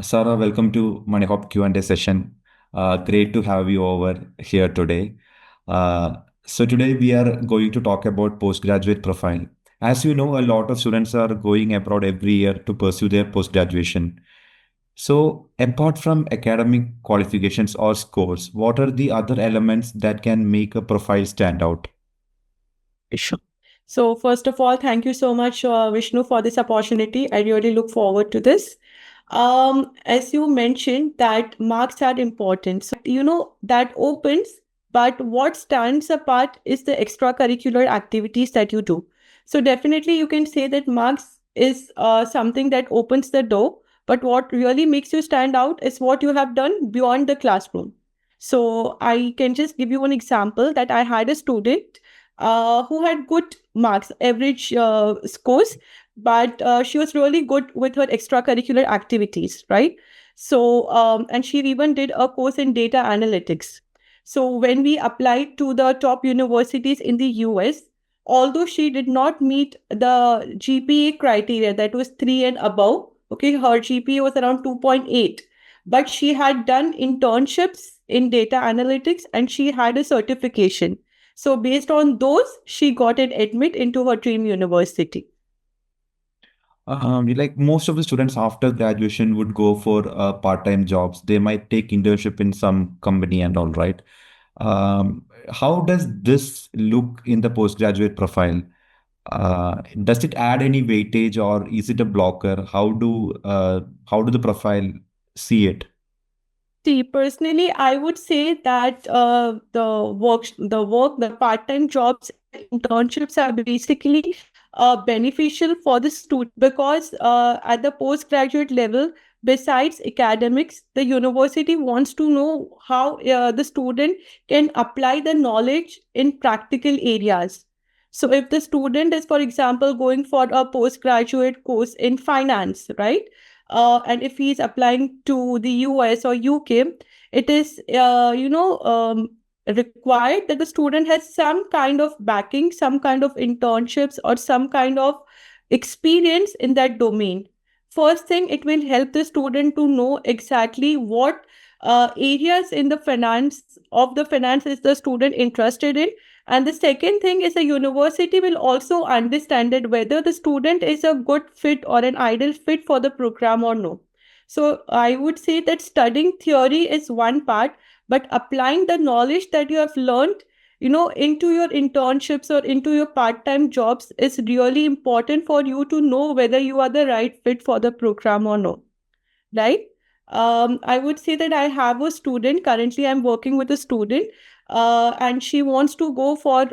Sarah, welcome to moneyHOP Q&A session. Great to have you over here today. So today we are going to talk about postgraduate profile. As you know, a lot of students are going abroad every year to pursue their postgraduation. So apart from academic qualifications or scores, what are the other elements that can make a profile stand out? Sure. So first of all, thank you so much, Vishnu, for this opportunity. I really look forward to this. As you mentioned, that marks are important. So, that opens, but what stands apart is the extracurricular activities that you do. So definitely you can say that marks is something that opens the door, but what really makes you stand out is what you have done beyond the classroom. So I can just give you one example that I had a student who had good marks, average scores, but she was really good with her extracurricular activities, right? So, and she even did a course in data analytics. So, when we applied to the top universities in the US, although she did not meet the GPA criteria, that was 3 and above, okay, her GPA was around 2.8, but she had done internships in data analytics and she had a certification. So based on those, she got an admit into her dream university. Like most of the students after graduation would go for part-time jobs. They might take internship in some company and all, right? How does this look in the postgraduate profile? Does it add any weightage or is it a blocker? How do the profile see it? See, personally, I would say that the part-time jobs, internships are basically beneficial for the student because at the postgraduate level, besides academics, the university wants to know how the student can apply the knowledge in practical areas. So, if the student is, for example, going for a postgraduate course in finance, right? And if he's applying to the US or UK, it is required that the student has some kind of backing, some kind of internships or some kind of experience in that domain. First thing, it will help the student to know exactly what areas in the finance is the student interested in. And the second thing is the university will also understand that whether the student is a good fit or an ideal fit for the program or no. So I would say that studying theory is one part, but applying the knowledge that you have learned, into your internships or into your part-time jobs is really important for you to know whether you are the right fit for the program or no, right? I would say that I have a student. Currently, I'm working with a student, and she wants to go for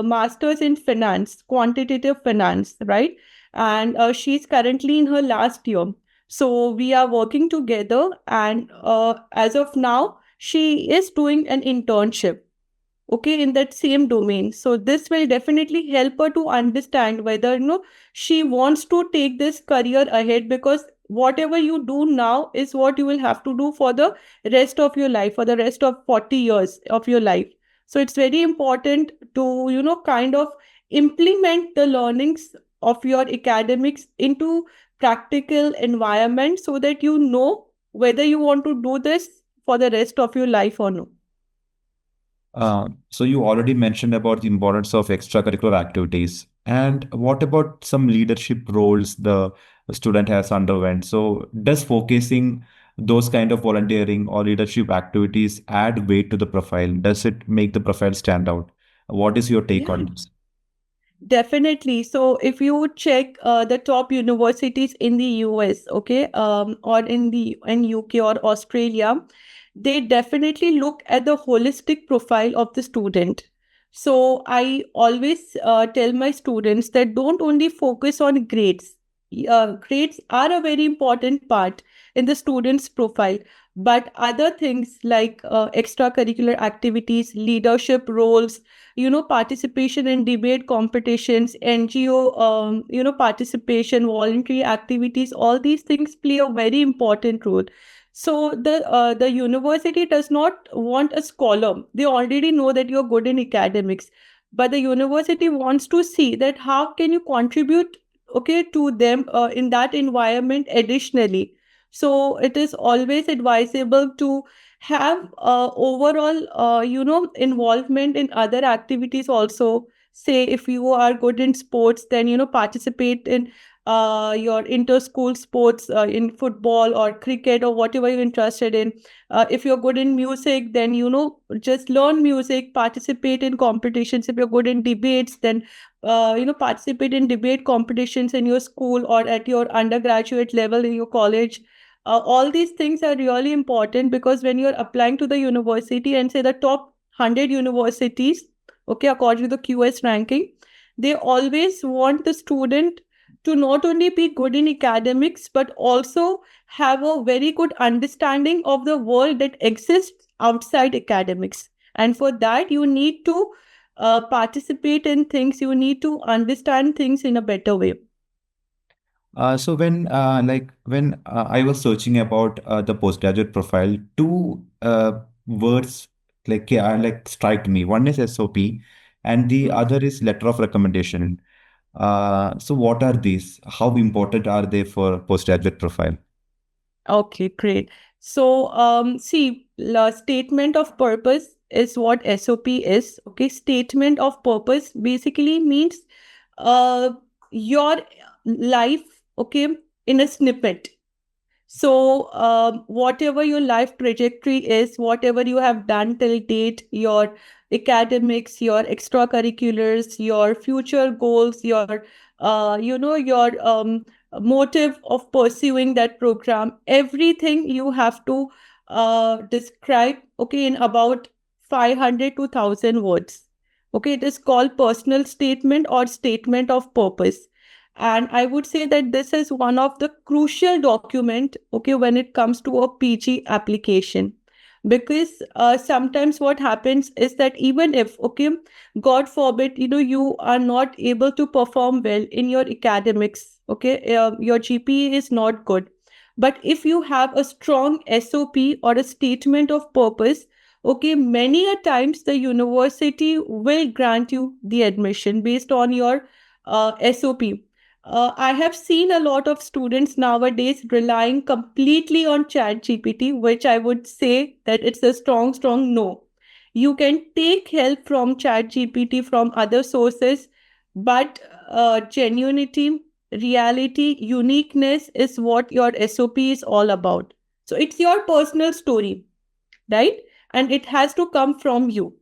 master's in finance, quantitative finance, right? And she's currently in her last year. So we are working together, and as of now, she is doing an internship, okay, in that same domain. So this will definitely help her to understand whether she wants to take this career ahead, because whatever you do now is what you will have to do for the rest of your life, for the rest of 40 years of your life. So it's very important to kind of implement the learnings of your academics into practical environment so that you know whether you want to do this for the rest of your life or no. So you already mentioned about the importance of extracurricular activities. And what about some leadership roles the student has underwent? So does focusing those kind of volunteering or leadership activities add weight to the profile? Does it make the profile stand out? What is your take Yeah. on this? Definitely. So if you check the top universities in the US, okay, or in UK or Australia, they definitely look at the holistic profile of the student. So I always tell my students that don't only focus on grades. Grades are a very important part in the student's profile, but other things like extracurricular activities, leadership roles, participation in debate competitions, NGO, participation, voluntary activities, all these things play a very important role. So the university does not want a scholar. They already know that you're good in academics, but the university wants to see that how can you contribute, okay, to them in that environment additionally. So it is always advisable to have overall, involvement in other activities also. Say if you are good in sports, then, participate in your inter-school sports, in football or cricket or whatever you're interested in. If you're good in music, then, just learn music, participate in competitions. If you're good in debates, then, participate in debate competitions in your school or at your undergraduate level in your college. All these things are really important, because when you're applying to the university and say the top 100 universities, okay, according to the QS ranking, they always want the student to not only be good in academics but also have a very good understanding of the world that exists outside academics. And for that, you need to participate in things, you need to understand things in a better way. So when I was searching about the postgraduate profile, two words like strike me. One is SOP, and the other is letter of recommendation. So what are these? How important are they for postgraduate profile? Okay, great. So, see, the statement of purpose is what SOP is. Okay, statement of purpose basically means uh, your life, okay, in a snippet. So, whatever your life trajectory is, whatever you have done till date, your academics, your extracurriculars, your future goals, your motive of pursuing that program, everything you have to describe, okay, in about 500 to 1,000 words. Okay, it is called personal statement or statement of purpose. And I would say that this is one of the crucial document, okay, when it comes to a PG application. Because sometimes what happens is that even if, okay, God forbid, you are not able to perform well in your academics, okay, your GPA is not good. But if you have a strong SOP or a statement of purpose, okay, many a times the university will grant you the admission based on your SOP. I have seen a lot of students nowadays relying completely on ChatGPT, which I would say that it's a strong, strong no. You can take help from ChatGPT from other sources, but genuinity, reality, uniqueness is what your SOP is all about. So it's your personal story, right? And it has to come from you.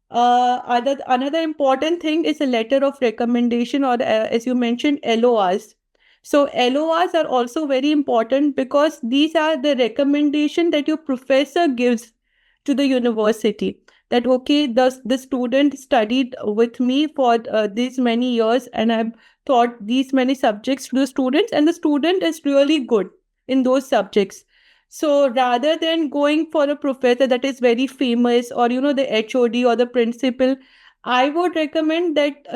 Another important thing is a letter of recommendation, or as you mentioned, LORs. So LORs are also very important because these are the recommendation that your professor gives to the university. That okay, the student studied with me for these many years, and I've taught these many subjects to the students, and the student is really good in those subjects. So rather than going for a professor that is very famous, or the HOD or the principal, I would recommend that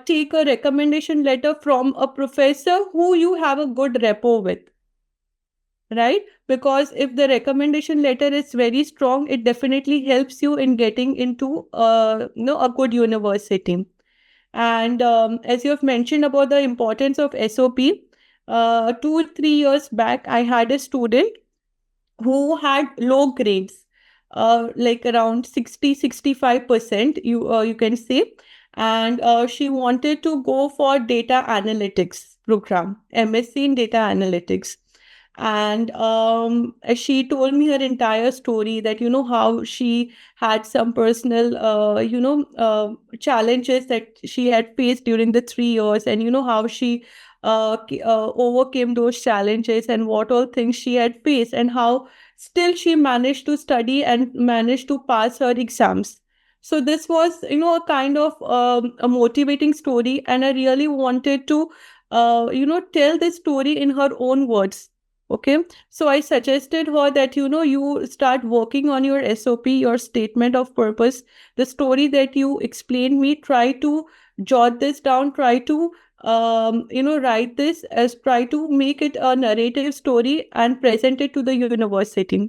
take a recommendation letter from a professor who you have a good rapport with, right? Because if the recommendation letter is very strong, it definitely helps you in getting into a good university. And as you have mentioned about the importance of SOP, 2 3 years back, I had a student who had low grades, like around 60 65%, you can say. And she wanted to go for data analytics program, MSc in data analytics. And she told me her entire story, that how she had some personal challenges that she had faced during the 3 years, and how she overcame those challenges, and what all things she had faced, and how still she managed to study and managed to pass her exams. So this was, a kind of a motivating story, and I really wanted to tell this story in her own words. Okay, so I suggested her that you start working on your SOP, your statement of purpose, the story that you explained me. Try to jot this down, try to write this, as try to make it a narrative story and present it to the university.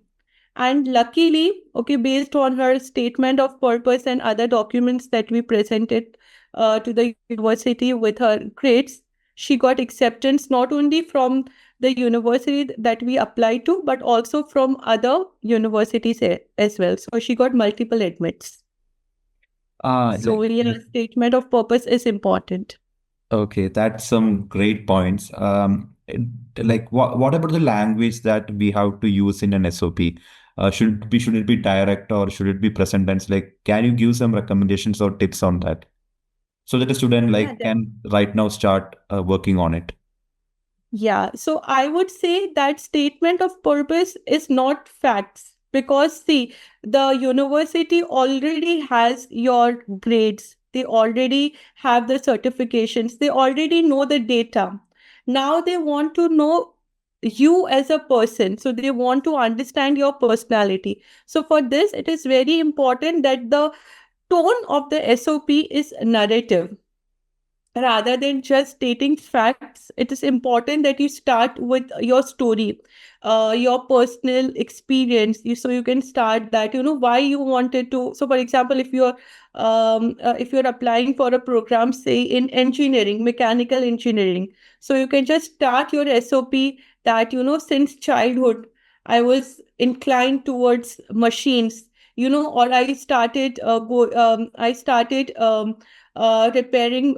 And luckily, okay, based on her statement of purpose and other documents that we presented to the university with her grades, She got acceptance not only from the university that we applied to, but also from other universities as well. So she got multiple admits. So Like, yeah, statement of purpose is important. okay, that's some great points. Like, what about the language that we have to use in an SOP? Should it be direct or should it be present tense? Like, can you give some recommendations or tips on that so that a student Yeah, like can right now start working on it? yeah, so I would say that statement of purpose is not facts, because see, the university already has your grades, they already have the certifications, they already know the data. Now they want to know you as a person, so they want to understand your personality. So for this, it is very important that the tone of the SOP is narrative rather than just stating facts. It is important that you start with your story, your personal experience. So you can start that, why you wanted to. So for example, if you're applying for a program, say in engineering, mechanical engineering, so you can just start your SOP that, since childhood I was inclined towards machines, or I started repairing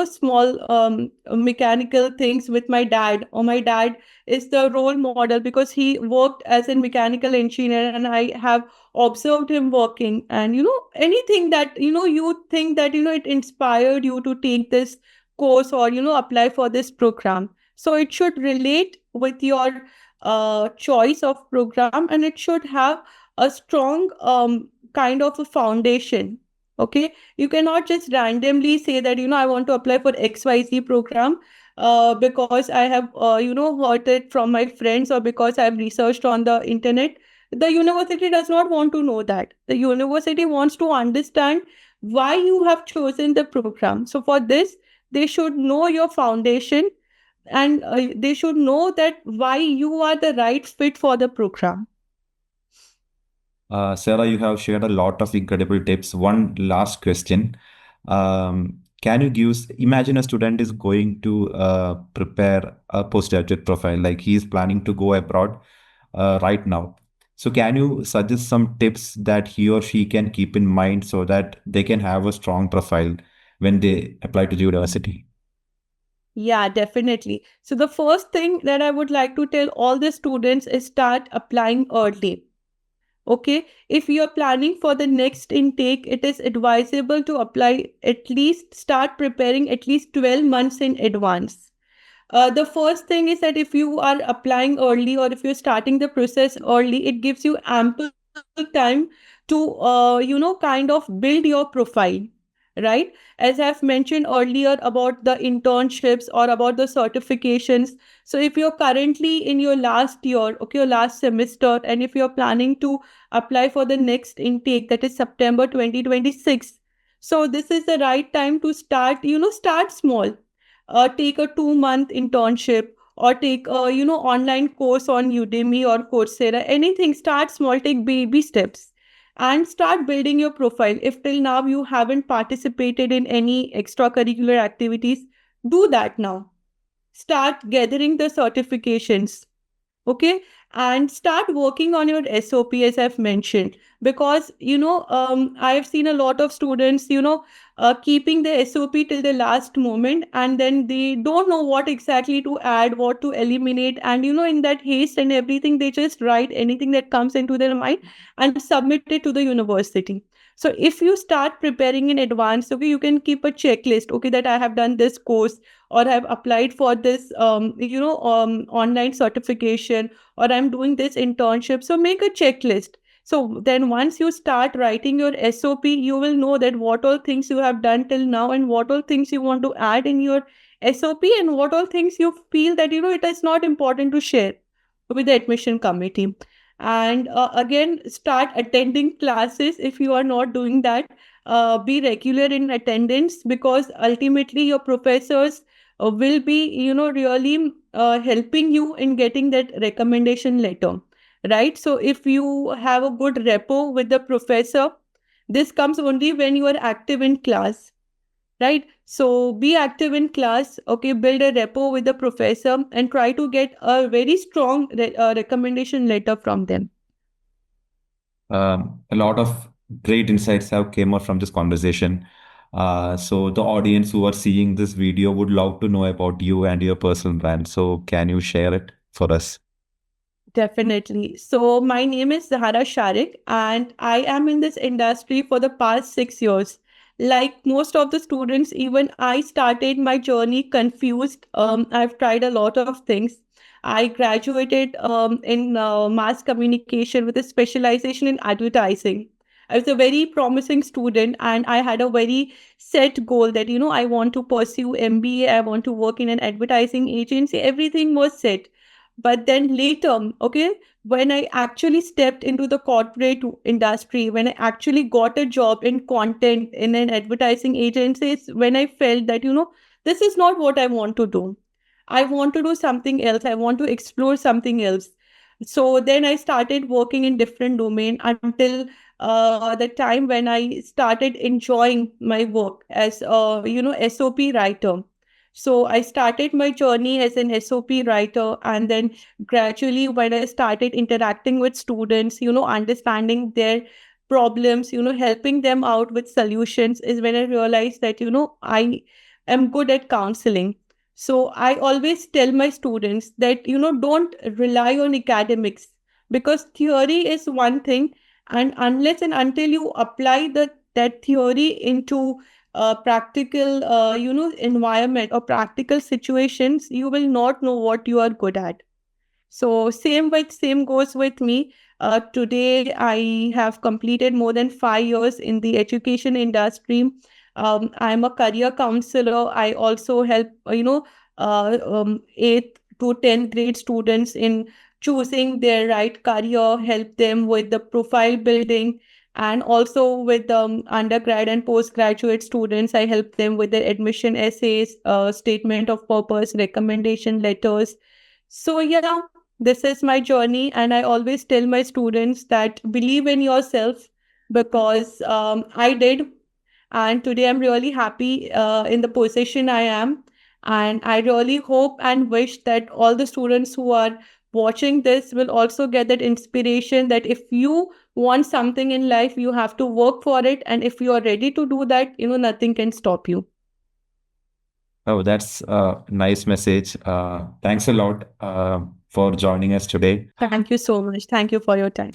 small mechanical things with my dad, or my dad is the role model because he worked as a mechanical engineer and I have observed him working. And anything that you think that it inspired you to take this course, or apply for this program. So it should relate with your choice of program, and it should have a strong kind of a foundation. Okay, you cannot just randomly say that, I want to apply for XYZ program because I have, heard it from my friends, or because I've researched on the internet. The university does not want to know that. The university wants to understand why you have chosen the program. So for this, they should know your foundation, and they should know that why you are the right fit for the program. Sarah, you have shared a lot of incredible tips. One last question. Can you imagine a student is going to prepare a postgraduate profile, like he is planning to go abroad right now. So can you suggest some tips that he or she can keep in mind so that they can have a strong profile when they apply to the university? Yeah, definitely. So the first thing that I would like to tell all the students is start applying early. Okay, if you're planning for the next intake, it is advisable to apply, at least start preparing at least 12 months in advance. The first thing is that if you are applying early, or if you're starting the process early, it gives you ample time to, kind of build your profile, right? As I've mentioned earlier about the internships or about the certifications. So if you're currently in your last year, okay, your last semester, and if you're planning to apply for the next intake, that is September 2026, so this is the right time to start, start small. Take a 2 month internship, or take a online course on Udemy or Coursera. Anything, start small, take baby steps, and start building your profile. If till now you haven't participated in any extracurricular activities, do that now. Start gathering the certifications. Okay, and start working on your SOP, as I've mentioned, because I've seen a lot of students, keeping the SOP till the last moment, and then they don't know what exactly to add, what to eliminate, and in that haste and everything, they just write anything that comes into their mind and submit it to the university. So if you start preparing in advance, okay, you can keep a checklist, okay, that I have done this course, or I've applied for this online certification, or I'm doing this internship. So make a checklist. So then once you start writing your SOP, you will know that what all things you have done till now, and what all things you want to add in your SOP, and what all things you feel that it is not important to share with the admission committee. And again, start attending classes. If you are not doing that, be regular in attendance, because ultimately your professors will be really helping you in getting that recommendation letter, right? So if you have a good rapport with the professor, this comes only when you are active in class, right? So be active in class, okay, build a rapport with the professor and try to get a very strong recommendation letter from them. A lot of great insights have came out from this conversation. So the audience who are seeing this video would love to know about you and your personal brand. So can you share it for us? Definitely. So my name is Zahra Shariq and I am in this industry for the past 6 years. Like most of the students, even I started my journey confused. I've tried a lot of things. I graduated in mass communication with a specialization in advertising. I was a very promising student and I had a very set goal that, I want to pursue MBA, I want to work in an advertising agency. Everything was set, but then later, okay, when I actually stepped into the corporate industry, when I actually got a job in content in an advertising agency, it's when I felt that, this is not what I want to do. I want to do something else. I want to explore something else. So then I started working in different domain until the time when I started enjoying my work as a, SOP writer. So I started my journey as an SOP writer, and then gradually when I started interacting with students, understanding their problems, helping them out with solutions is when I realized that, I am good at counseling. So I always tell my students that, don't rely on academics, because theory is one thing, and unless and until you apply that theory into practical environment or practical situations, you will not know what you are good at. So same goes with me. Today I have completed more than 5 years in the education industry. I'm a career counselor. I also help 8th to 10th grade students in choosing their right career, help them with the profile building, and also with undergrad and postgraduate students, I help them with their admission essays, statement of purpose, recommendation letters. So yeah, this is my journey, and I always tell my students that believe in yourself, because I did, and today I'm really happy in the position I am. And I really hope and wish that all the students who are watching this will also get that inspiration that if you want something in life, you have to work for it. And if you are ready to do that, nothing can stop you. Oh, that's a nice message. Thanks a lot for joining us today. Thank you so much. Thank you for your time.